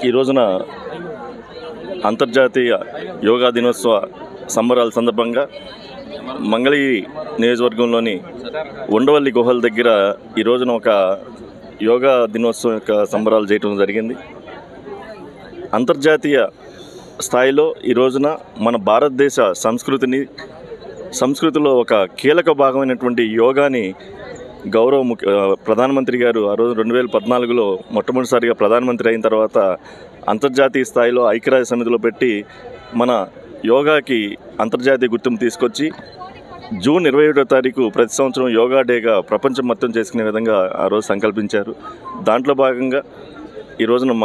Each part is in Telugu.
ఈ రోజున అంతర్జాతీయ యోగా దినోత్సవ సంబరాల సందర్భంగా మంగళగిరి నియోజకవర్గంలోని ఉండవల్లి గుహల దగ్గర ఈ రోజున ఒక యోగా దినోత్సవం యొక్క సంబరాలు చేయడం జరిగింది. అంతర్జాతీయ స్థాయిలో ఈ రోజున మన భారతదేశ సంస్కృతిలో ఒక కీలక భాగమైనటువంటి యోగాని ప్రధానమంత్రి గారు ఆ రోజు 2014లో మొట్టమొదటిసారిగా ప్రధానమంత్రి అయిన తర్వాత అంతర్జాతీయ స్థాయిలో ఐక్యరాజ్య సమితిలో పెట్టి మన యోగాకి అంతర్జాతీయ గుర్తింపు తీసుకొచ్చి జూన్ 21వ తారీఖు ప్రతి సంవత్సరం యోగా డేగా ప్రపంచం మొత్తం చేసుకునే విధంగా ఆ రోజు సంకల్పించారు. దాంట్లో భాగంగా ఈ రోజున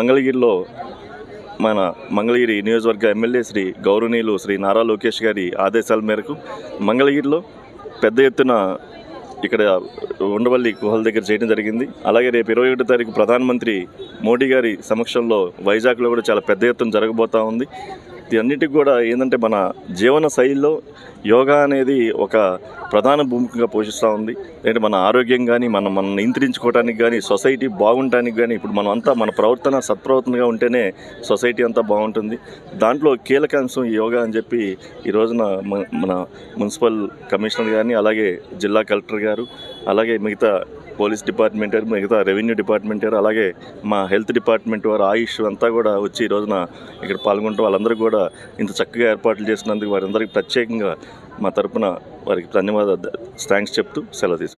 మన మంగళగిరి నియోజకవర్గ ఎమ్మెల్యే గౌరవనీయులు శ్రీ నారా లోకేష్ గారి ఆదేశాల మేరకు మంగళగిరిలో పెద్ద ఎత్తున ఇక్కడ ఉండవల్లి గుహల దగ్గర చేయడం జరిగింది. అలాగే రేపు 21వ తారీఖు ప్రధానమంత్రి మోడీ గారి సమక్షంలో వైజాగ్లో కూడా చాలా పెద్ద ఎత్తున జరగబోతూ ఉంది. దీన్నిటికి కూడా ఏంటంటే మన జీవన శైలిలో యోగా అనేది ఒక ప్రధాన భూమికగా పోషిస్తూ ఉంది. అంటే మన ఆరోగ్యం కానీ మనం నియంత్రించుకోవడానికి కానీ సొసైటీ బాగుండటానికి కానీ ఇప్పుడు మనం అంతా మన సత్ప్రవర్తనగా ఉంటేనే సొసైటీ అంతా బాగుంటుంది. దాంట్లో కీలక అంశం యోగా అని చెప్పి ఈ రోజున మన మున్సిపల్ కమిషనర్ కానీ అలాగే జిల్లా కలెక్టర్ గారు అలాగే మిగతా పోలీస్ డిపార్ట్మెంట్ గారు మిగతా రెవెన్యూ డిపార్ట్మెంట్ గారు అలాగే మా హెల్త్ డిపార్ట్మెంట్ వారు ఆయుష్ అంతా కూడా వచ్చి ఈ రోజున ఇక్కడ పాల్గొంటూ వాళ్ళందరూ కూడా ఇంత చక్కగా ఏర్పాట్లు చేసినందుకు వారందరికీ ప్రత్యేకంగా మా తరపున వారికి ధన్యవాదాలు థ్యాంక్స్ చెప్తూ సెలవు తీసుకుంటాం.